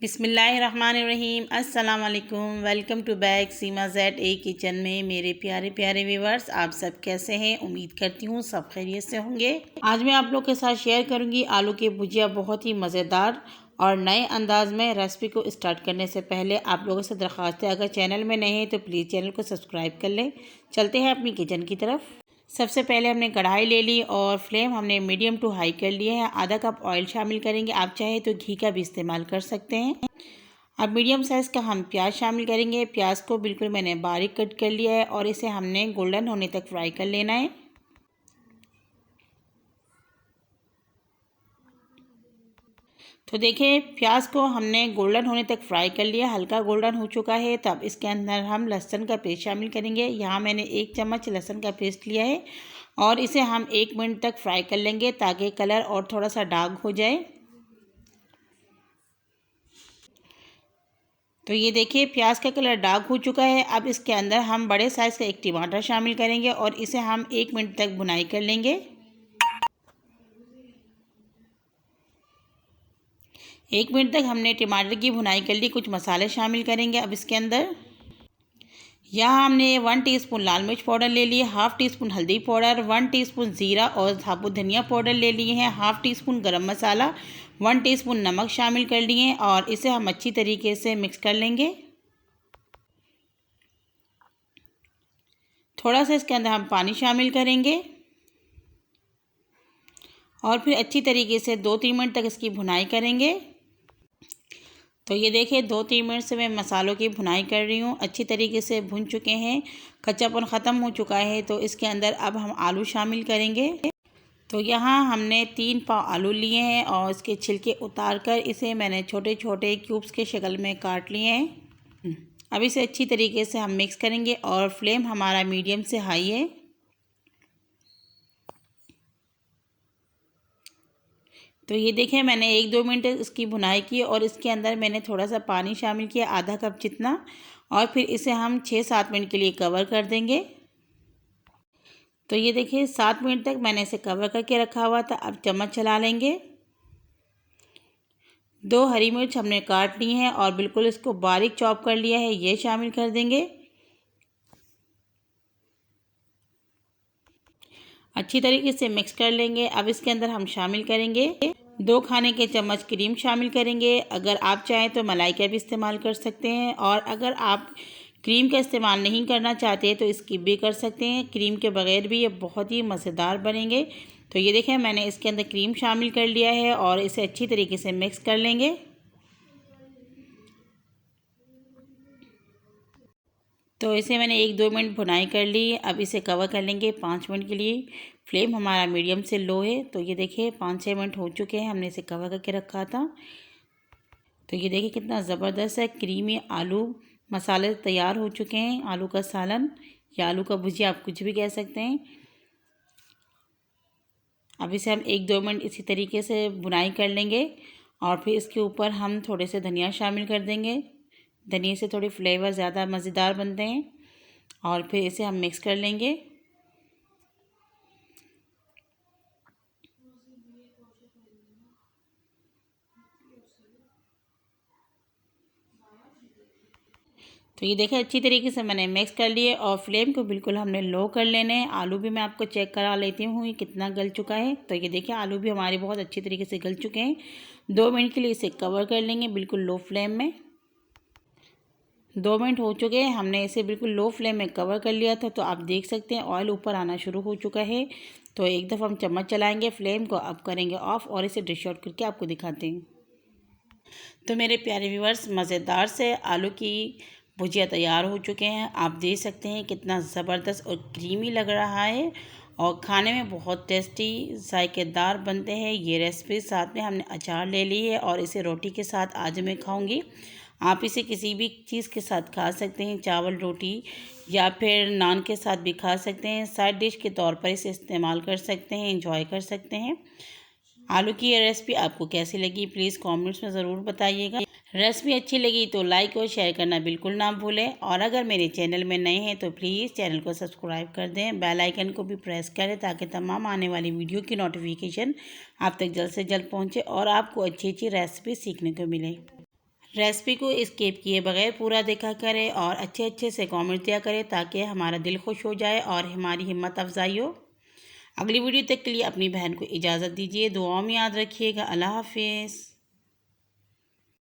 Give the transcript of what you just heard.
बिस्मिल्लाहिर्रहमानिर्रहीम। अस्सलाम वालेकुम। Welcome to back Seema z a kitchen में। मेरे प्यारे प्यारे व्यूवर्स, आप सब कैसे हैं? उम्मीद करती हूँ सब खैरियत से होंगे। आज मैं आप लोग के साथ शेयर करूँगी आलू की भुजिया, बहुत ही मज़ेदार और नए अंदाज में। रेसिपी को स्टार्ट करने से पहले आप लोगों से दरख्वास्त है, अगर चैनल में नए हैं तो प्लीज़ चैनल को सब्सक्राइब कर लें। चलते हैं अपनी किचन की तरफ। सबसे पहले हमने कढ़ाई ले ली और फ्लेम हमने मीडियम टू हाई कर लिया है। आधा कप ऑयल शामिल करेंगे, आप चाहे तो घी का भी इस्तेमाल कर सकते हैं। अब मीडियम साइज़ का हम प्याज शामिल करेंगे। प्याज को बिल्कुल मैंने बारीक कट कर लिया है और इसे हमने गोल्डन होने तक फ्राई कर लेना है। तो देखिए, प्याज को हमने गोल्डन होने तक फ्राई कर लिया, हल्का गोल्डन हो चुका है। तब इसके अंदर हम लहसुन का पेस्ट शामिल करेंगे। यहाँ मैंने 1 चम्मच लहसुन का पेस्ट लिया है और इसे हम 1 मिनट तक फ्राई कर लेंगे ताकि कलर और थोड़ा सा डार्क हो जाए। तो ये देखिए, प्याज का कलर डार्क हो चुका है। अब इसके अंदर हम बड़े साइज़ का 1 टमाटर शामिल करेंगे और इसे हम 1 मिनट तक भुनाई कर लेंगे। 1 मिनट तक हमने टमाटर की भुनाई कर ली। कुछ मसाले शामिल करेंगे अब इसके अंदर। यहाँ हमने 1 टीस्पून लाल मिर्च पाउडर ले लिए, हाफ़ टी स्पून हल्दी पाउडर, 1 टीस्पून ज़ीरा और साबुत धनिया पाउडर ले लिए हैं, हाफ़ टी स्पून गरम मसाला, 1 टीस्पून नमक शामिल कर लिए और इसे हम अच्छी तरीके से मिक्स कर लेंगे। थोड़ा सा इसके अंदर हम पानी शामिल करेंगे और फिर अच्छी तरीके से 2-3 मिनट तक इसकी भुनाई करेंगे। तो ये देखिए, 2-3 मिनट से मैं मसालों की भुनाई कर रही हूँ। अच्छी तरीके से भुन चुके हैं, कच्चापन ख़त्म हो चुका है। तो इसके अंदर अब हम आलू शामिल करेंगे। तो यहाँ हमने 3 पाव आलू लिए हैं और इसके छिलके उतार कर इसे मैंने छोटे छोटे क्यूब्स के शक्ल में काट लिए हैं। अब इसे अच्छी तरीके से हम मिक्स करेंगे और फ्लेम हमारा मीडियम से हाई है। तो ये देखें, मैंने 1-2 मिनट इसकी भुनाई की और इसके अंदर मैंने थोड़ा सा पानी शामिल किया, आधा कप जितना, और फिर इसे हम 6-7 मिनट के लिए कवर कर देंगे। तो ये देखिए, 7 मिनट तक मैंने इसे कवर करके रखा हुआ था। अब चम्मच चला लेंगे। 2 हरी मिर्च हमने काट ली हैं और बिल्कुल इसको बारीक चॉप कर लिया है, ये शामिल कर देंगे। अच्छी तरीके से मिक्स कर लेंगे। अब इसके अंदर हम शामिल करेंगे 2 खाने के चम्मच क्रीम शामिल करेंगे। अगर आप चाहें तो मलाई का भी इस्तेमाल कर सकते हैं और अगर आप क्रीम का इस्तेमाल नहीं करना चाहते तो स्किप भी कर सकते हैं। क्रीम के बगैर भी ये बहुत ही मज़ेदार बनेंगे। तो ये देखें, मैंने इसके अंदर क्रीम शामिल कर लिया है और इसे अच्छी तरीके से मिक्स कर लेंगे। तो इसे मैंने 1-2 मिनट भुनाई कर ली। अब इसे कवर कर लेंगे 5 मिनट के लिए। फ्लेम हमारा मीडियम से लो है। तो ये देखिए, 5-6 मिनट हो चुके हैं, हमने इसे कवर करके रखा था। तो ये देखिए, कितना ज़बरदस्त है, क्रीमी आलू मसाले तैयार हो चुके हैं। आलू का सालन या आलू का भुजिया, आप कुछ भी कह सकते हैं। अब इसे हम 1-2 मिनट इसी तरीके से बुनाई कर लेंगे और फिर इसके ऊपर हम थोड़े से धनिया शामिल कर देंगे। धनिया से थोड़ी फ्लेवर ज़्यादा मज़ेदार बनते हैं और फिर इसे हम मिक्स कर लेंगे। तो ये देखिए, अच्छी तरीके से मैंने मिक्स कर लिए और फ्लेम को बिल्कुल हमने लो कर लेने हैं। आलू भी मैं आपको चेक करा लेती हूँ ये कितना गल चुका है। तो ये देखिए, आलू भी हमारे बहुत अच्छी तरीके से गल चुके हैं। 2 मिनट के लिए इसे कवर कर लेंगे बिल्कुल लो फ्लेम में। 2 मिनट हो चुके हैं, हमने इसे बिल्कुल लो फ्लेम में कवर कर लिया था। तो आप देख सकते हैं ऑयल ऊपर आना शुरू हो चुका है। तो एक दफ़ा हम चम्मच चलाएँगे, फ्लेम को अप करेंगे ऑफ़ और इसे डिश आउट करके आपको दिखाते हैं। तो मेरे प्यारे व्यूअर्स, मज़ेदार से आलू की भुजिया तैयार हो चुके हैं। आप देख सकते हैं कितना ज़बरदस्त और क्रीमी लग रहा है और खाने में बहुत टेस्टी जायकेदार बनते हैं ये रेसिपी। साथ में हमने अचार ले ली है और इसे रोटी के साथ आज मैं खाऊंगी। आप इसे किसी भी चीज़ के साथ खा सकते हैं, चावल रोटी या फिर नान के साथ भी खा सकते हैं। साइड डिश के तौर पर इसे इस्तेमाल कर सकते हैं, एंजॉय कर सकते हैं। आलू की ये रेसिपी आपको कैसी लगी प्लीज़ कमेंट्स में ज़रूर बताइएगा। रेसिपी अच्छी लगी तो लाइक और शेयर करना बिल्कुल ना भूलें और अगर मेरे चैनल में नए हैं तो प्लीज़ चैनल को सब्सक्राइब कर दें, बेल आइकन को भी प्रेस करें ताकि तमाम आने वाली वीडियो की नोटिफिकेशन आप तक जल्द से जल्द पहुंचे और आपको अच्छी अच्छी रेसिपी सीखने को मिले। रेसिपी को स्किप किए बगैर पूरा देखा करें और अच्छे अच्छे से कमेंट दिया करें ताकि हमारा दिल खुश हो जाए और हमारी हिम्मत अफजाई हो। अगली वीडियो तक के लिए अपनी बहन को इजाज़त दीजिए। दुआओं में याद रखिएगा। अल्लाह हाफिज़।